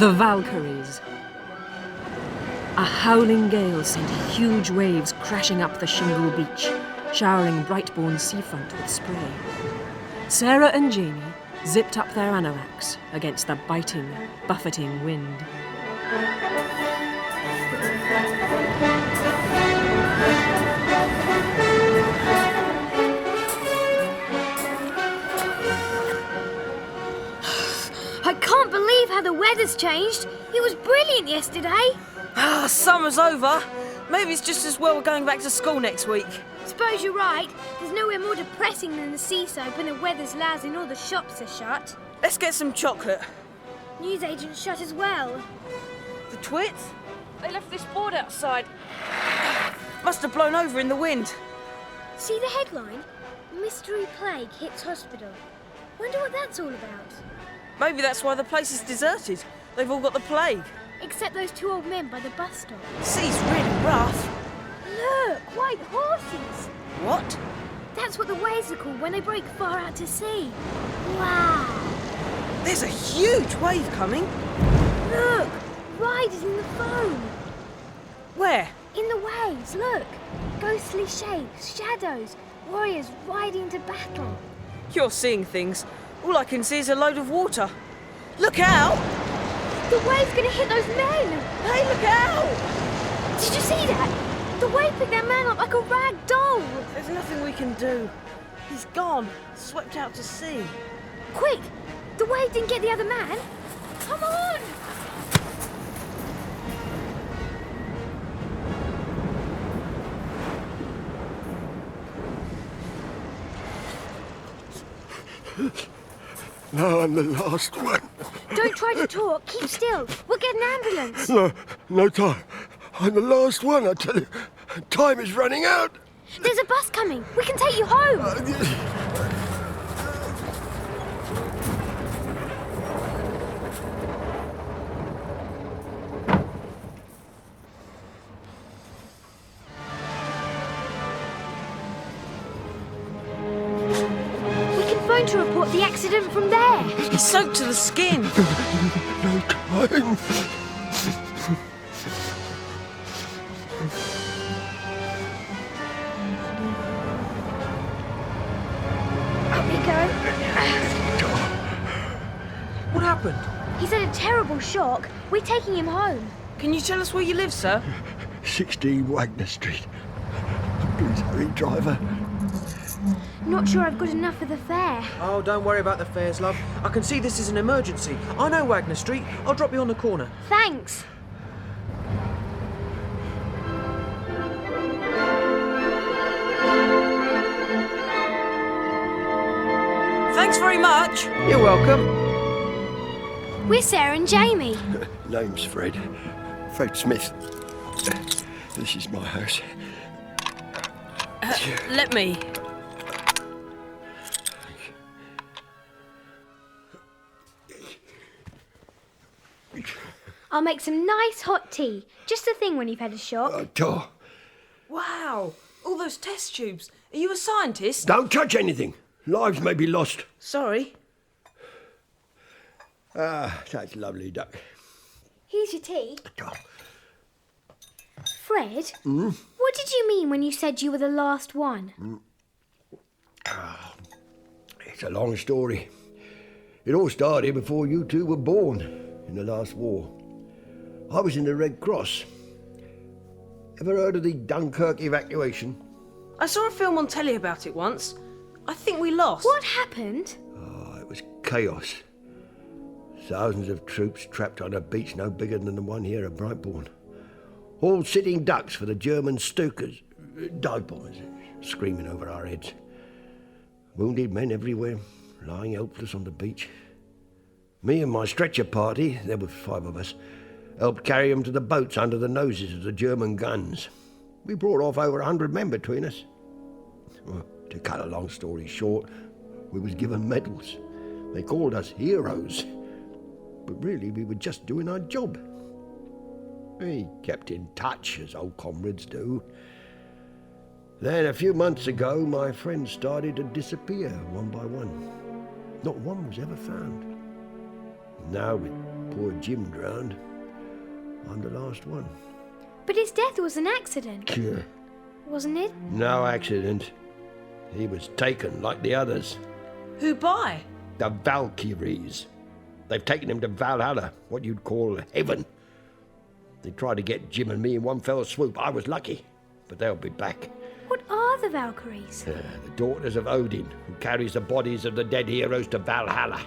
The Valkyries. A howling gale sent huge waves crashing up the shingle beach, showering Brightbourne's seafront with spray. Sarah and Jamie zipped up their anoraks against the biting, buffeting wind. I can't believe how the weather's changed. It was brilliant yesterday. Summer's over. Maybe it's just as well we're going back to school next week. Suppose you're right. There's nowhere more depressing than the sea soap when the weather's lousy and all the shops are shut. Let's get some chocolate. Newsagent's shut as well. The twits? They left this board outside. Must have blown over in the wind. See the headline? Mystery plague hits hospital. Wonder what that's all about. Maybe that's why the place is deserted. They've all got the plague. Except those two old men by the bus stop. The sea's really rough. Look, white horses. What? That's what the waves are called when they break far out to sea. Wow. There's a huge wave coming. Look, riders in the foam. Where? In the waves, look. Ghostly shapes, shadows, warriors riding to battle. You're seeing things. All I can see is a load of water. Look out! The wave's gonna hit those men! Hey, look out! Did you see that? The wave picked that man up like a rag doll. There's nothing we can do. He's gone, swept out to sea. Quick! The wave didn't get the other man. Come on! No, I'm the last one. Don't try to talk. Keep still. We'll get an ambulance. No time. I'm the last one, I tell you. Time is running out. There's a bus coming. We can take you home. We can phone to report the accident from there. He's soaked to the skin. No time. Up we go. What happened? He's had a terrible shock. We're taking him home. Can you tell us where you live, sir? 16 Wagner Street. Please hurry, driver. Not sure I've got enough for the fare. Oh, don't worry about the fares, love. I can see this is an emergency. I know Wagner Street. I'll drop you on the corner. Thanks. Thanks very much. You're welcome. We're Sarah and Jamie. Name's Fred. Fred Smith. This is my house. Let me. I'll make some nice hot tea. Just the thing when you've had a shock. Wow, all those test tubes. Are you a scientist? Don't touch anything. Lives may be lost. Sorry. That's lovely, duck. Here's your tea. Oh, Fred, what did you mean when you said you were the last one? It's a long story. It all started before you two were born, in the last war. I was in the Red Cross. Ever heard of the Dunkirk evacuation? I saw a film on telly about it once. I think we lost. What happened? Oh, it was chaos. Thousands of troops trapped on a beach no bigger than the one here at Brightbourne. All sitting ducks for the German Stokers, dive bombers, screaming over our heads. Wounded men everywhere, lying helpless on the beach. Me and my stretcher party, there were 5 of us, helped carry them to the boats under the noses of the German guns. We brought off over 100 men between us. Well, to cut a long story short, we was given medals. They called us heroes. But really, we were just doing our job. We kept in touch, as old comrades do. Then, a few months ago, my friends started to disappear, one by one. Not one was ever found. Now, with poor Jim drowned. I'm the last one. But his death was an accident, Sure. wasn't it? No accident. He was taken like the others. Who by? The Valkyries. They've taken him to Valhalla, what you'd call heaven. They tried to get Jim and me in one fell swoop. I was lucky, but they'll be back. What are the Valkyries? The daughters of Odin, who carries the bodies of the dead heroes to Valhalla.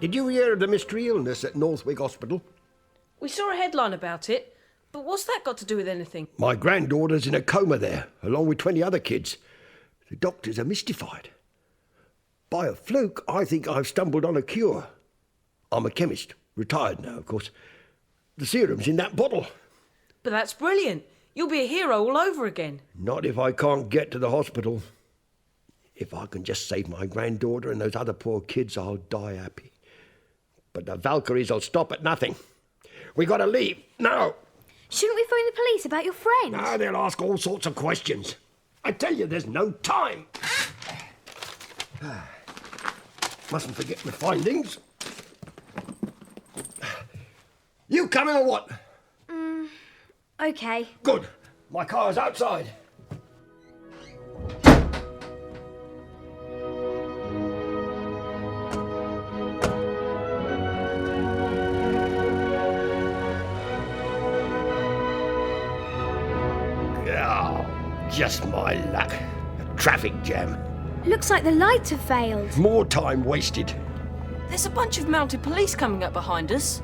Did you hear of the mystery illness at Northwick Hospital? We saw a headline about it, but what's that got to do with anything? My granddaughter's in a coma there, along with 20 other kids. The doctors are mystified. By a fluke, I think I've stumbled on a cure. I'm a chemist, retired now, of course. The serum's in that bottle. But that's brilliant. You'll be a hero all over again. Not if I can't get to the hospital. If I can just save my granddaughter and those other poor kids, I'll die happy. But the Valkyries will stop at nothing. We gotta leave, now. Shouldn't we phone the police about your friend? Now they'll ask all sorts of questions. I tell you, there's no time. Mustn't forget my findings. You coming or what? Okay. Good. My car's outside. Oh, just my luck. A traffic jam. Looks like the lights have failed. More time wasted. There's a bunch of mounted police coming up behind us.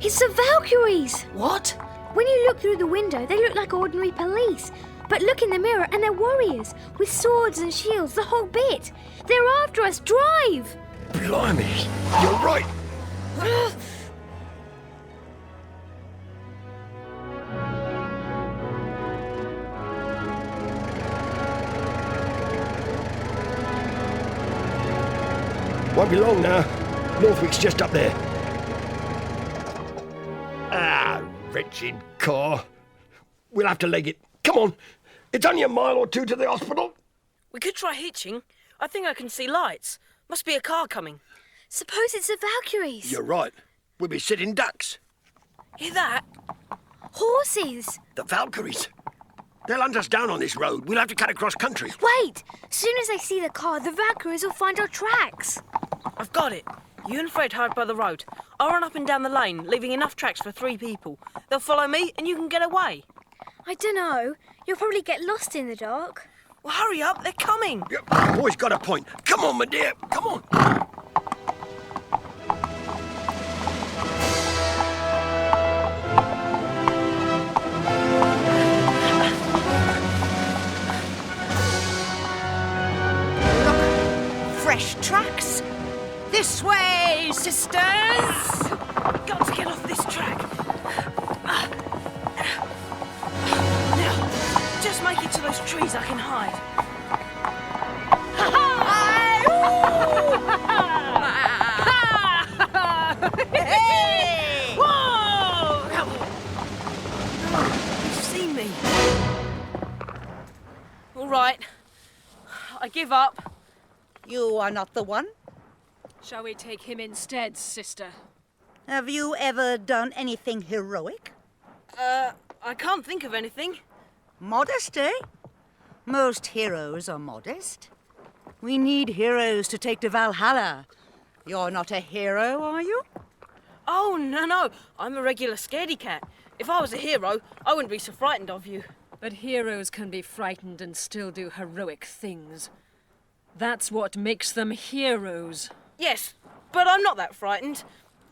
It's the Valkyries! What? When you look through the window, they look like ordinary police. But look in the mirror and they're warriors, with swords and shields, the whole bit. They're after us, drive! Blimey, you're right. Won't be long now. Northwick's just up there. Ah, wretched car. We'll have to leg it. Come on. It's only a mile or two to the hospital. We could try hitching. I think I can see lights. Must be a car coming. Suppose it's the Valkyries. You're right. We'll be sitting ducks. Hear that? Horses! The Valkyries. They'll hunt us down on this road. We'll have to cut across country. Wait! As soon as they see the car, the Valkyries will find our tracks. I've got it. You and Fred hide by the road. I'll run up and down the lane, leaving enough tracks for 3 people. They'll follow me and you can get away. I dunno. You'll probably get lost in the dark. Well, hurry up. They're coming. Yeah, the boy's got a point. Come on, my dear. Come on. Fresh tracks. This way, sisters! Got to get off this track. Now, just make it to those trees I can hide. Hey! Whoa! You've seen me. All right. I give up. You are not the one. Shall we take him instead, sister? Have you ever done anything heroic? I can't think of anything. Modest, eh? Most heroes are modest. We need heroes to take to Valhalla. You're not a hero, are you? Oh, no. I'm a regular scaredy cat. If I was a hero, I wouldn't be so frightened of you. But heroes can be frightened and still do heroic things. That's what makes them heroes. Yes, but I'm not that frightened.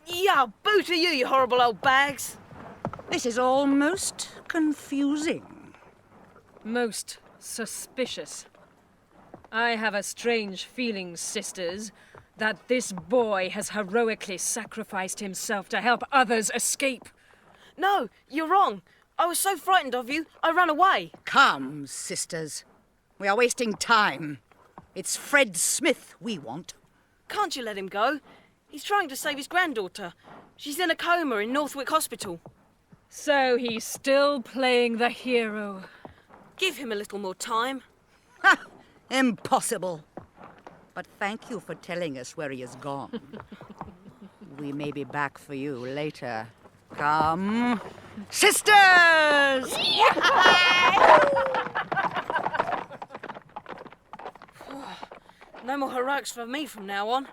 Yeah, boo to you, you horrible old bags. This is all most confusing. Most suspicious. I have a strange feeling, sisters, that this boy has heroically sacrificed himself to help others escape. No, you're wrong. I was so frightened of you, I ran away. Come, sisters. We are wasting time. It's Fred Smith we want. Can't you let him go? He's trying to save his granddaughter. She's in a coma in Northwick Hospital. So he's still playing the hero. Give him a little more time. Ha! Impossible. But thank you for telling us where he has gone. We may be back for you later. Come, sisters! No more heroics for me from now on.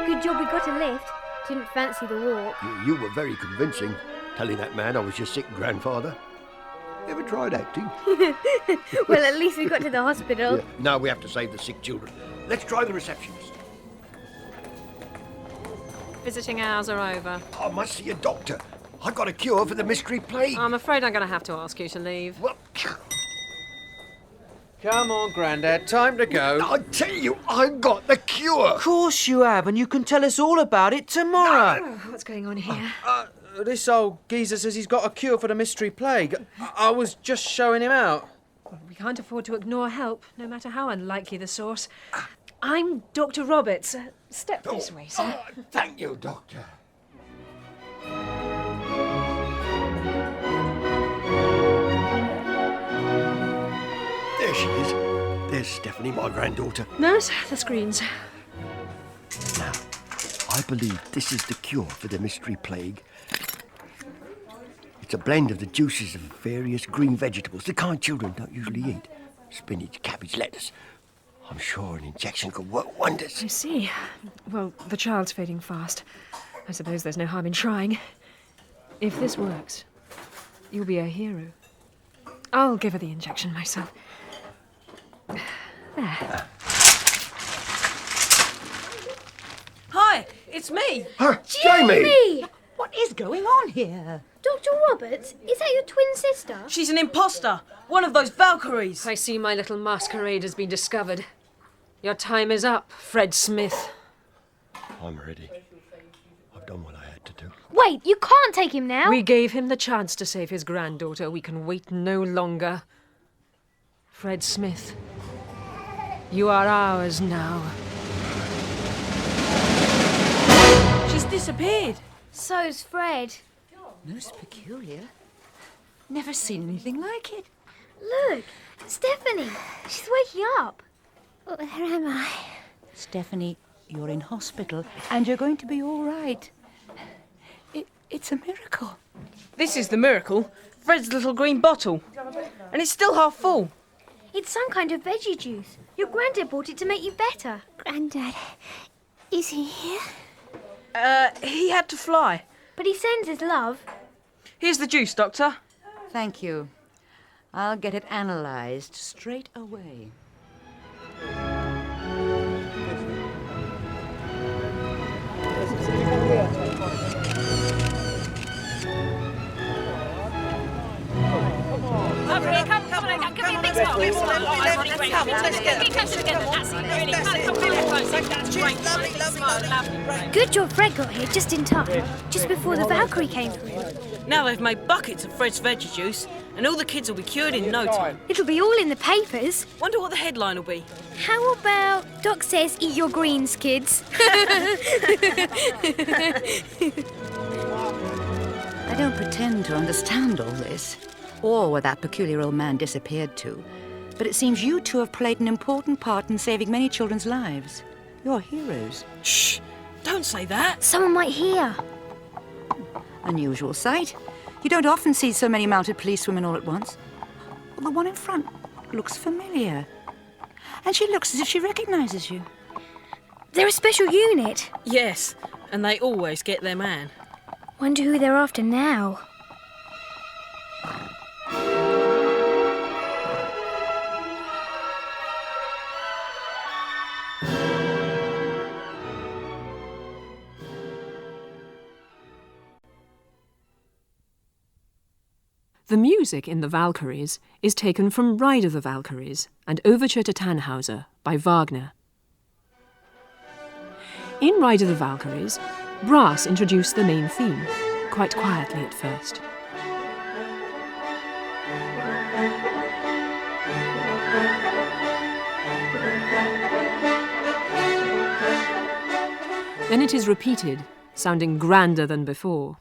Good job we got a lift. Didn't fancy the walk. You were very convincing, telling that man I was your sick grandfather. Ever tried acting? Well, at least we got to the hospital. Yeah. Now we have to save the sick children. Let's try the receptionist. Visiting hours are over. I must see a doctor. I've got a cure for the mystery plague. I'm afraid I'm going to have to ask you to leave. Well, Come on, Grandad, time to go. I tell you, I've got the cure. Of course you have, and you can tell us all about it tomorrow. Oh, what's going on here? This old geezer says he's got a cure for the mystery plague. I was just showing him out. We can't afford to ignore help, no matter how unlikely the source. I'm Dr. Roberts. Step this way, sir. Thank you, Doctor. There she is. There's Stephanie, my granddaughter. Nurse, the screens. Now, I believe this is the cure for the mystery plague. It's a blend of the juices of various green vegetables, the kind children don't usually eat. Spinach, cabbage, lettuce. I'm sure an injection could work wonders. I see. Well, the child's fading fast. I suppose there's no harm in trying. If this works, you'll be a hero. I'll give her the injection myself. There. Hi, it's me. Jamie! What is going on here? Dr. Roberts, is that your twin sister? She's an imposter. One of those Valkyries. I see my little masquerade has been discovered. Your time is up, Fred Smith. I'm ready. I've done what I had to do. Wait, you can't take him now. We gave him the chance to save his granddaughter. We can wait no longer. Fred Smith, you are ours now. She's disappeared. So's Fred. Most peculiar. Never seen anything like it. Look, Stephanie. She's waking up. Where am I? Stephanie, you're in hospital and you're going to be all right. It's a miracle. This is the miracle. Fred's little green bottle. And it's still half full. It's some kind of veggie juice. Your granddad bought it to make you better. Granddad, is he here? He had to fly. But he sends his love. Here's the juice, Doctor. Thank you. I'll get it analysed straight away. Good job Fred got here just in time, just before the Valkyrie came through. Now they've made buckets of Fred's veggie juice, and all the kids will be cured in no time. It'll be all in the papers. Wonder what the headline will be. How about Doc says eat your greens, kids? I don't pretend to understand all this, or where that peculiar old man disappeared to, but it seems you two have played an important part in saving many children's lives. You're heroes. Shh! Don't say that. Someone might hear. Unusual sight. You don't often see so many mounted policewomen all at once. Well, the one in front looks familiar. And she looks as if she recognises you. They're a special unit. Yes, and they always get their man. Wonder who they're after now. The music in the Valkyries is taken from Ride of the Valkyries and Overture to Tannhauser by Wagner. In Ride of the Valkyries, brass introduced the main theme, quite quietly at first. Then it is repeated, sounding grander than before.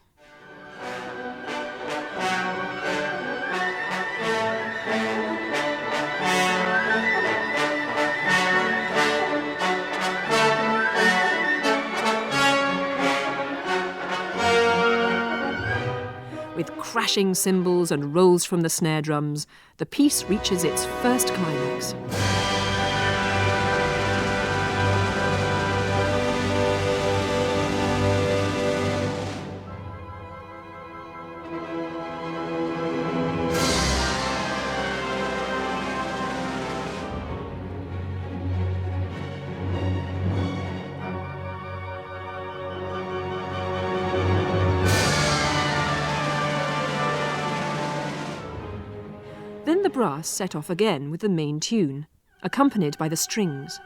crashing cymbals and rolls from the snare drums, the piece reaches its first climax. Then the brass set off again with the main tune, accompanied by the strings.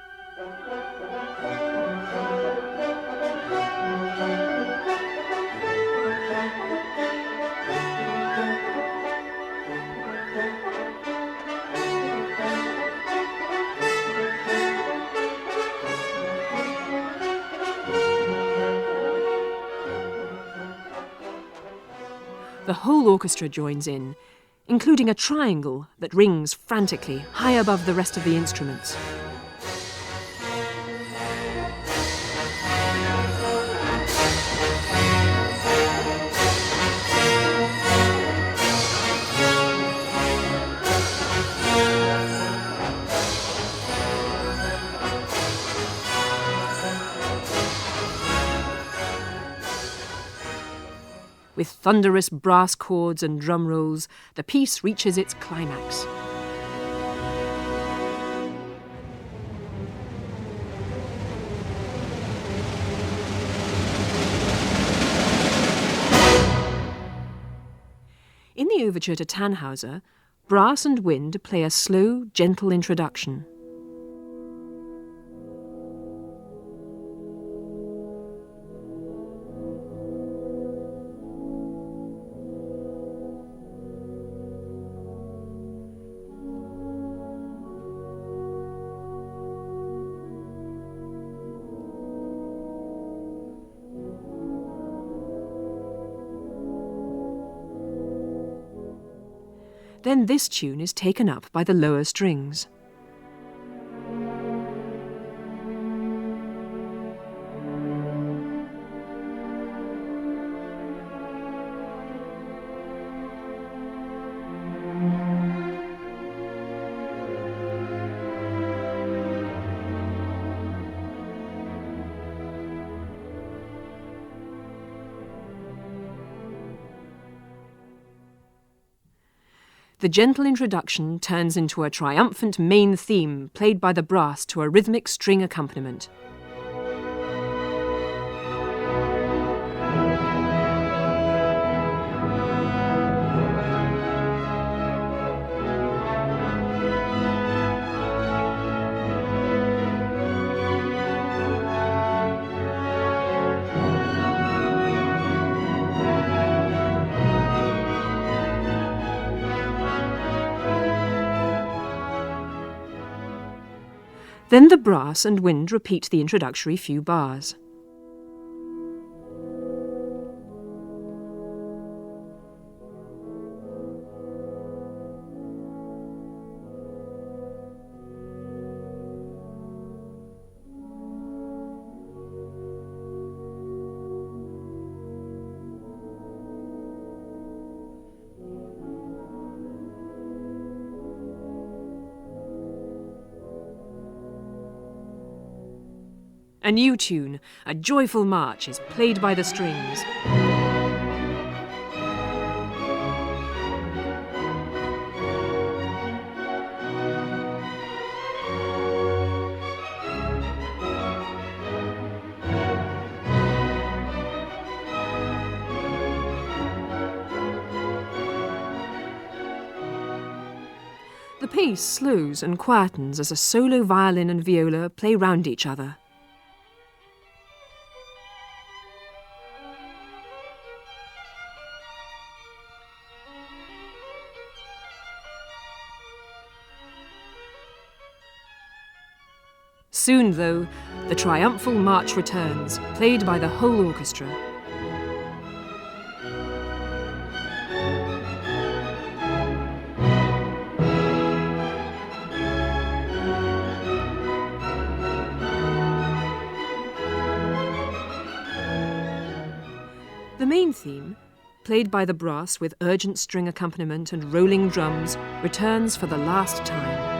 The whole orchestra joins in, including a triangle that rings frantically high above the rest of the instruments. With thunderous brass chords and drum rolls, the piece reaches its climax. In the overture to Tannhauser, brass and wind play a slow, gentle introduction. Then this tune is taken up by the lower strings. The gentle introduction turns into a triumphant main theme played by the brass to a rhythmic string accompaniment. Then the brass and wind repeat the introductory few bars. A new tune, a joyful march, is played by the strings. The pace slows and quietens as a solo violin and viola play round each other. Soon, though, the triumphal march returns, played by the whole orchestra. The main theme, played by the brass with urgent string accompaniment and rolling drums, returns for the last time.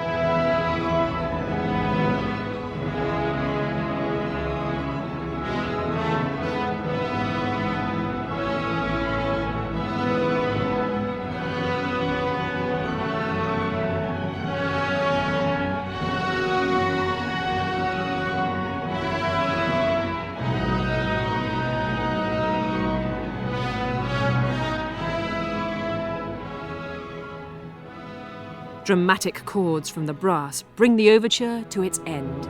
Dramatic chords from the brass bring the overture to its end.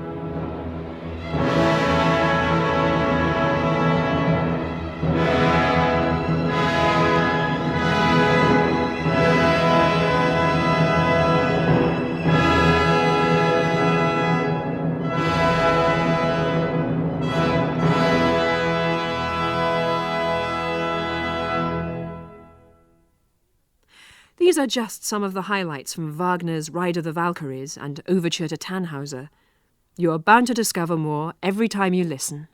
These are just some of the highlights from Wagner's Ride of the Valkyries and Overture to Tannhauser. You are bound to discover more every time you listen.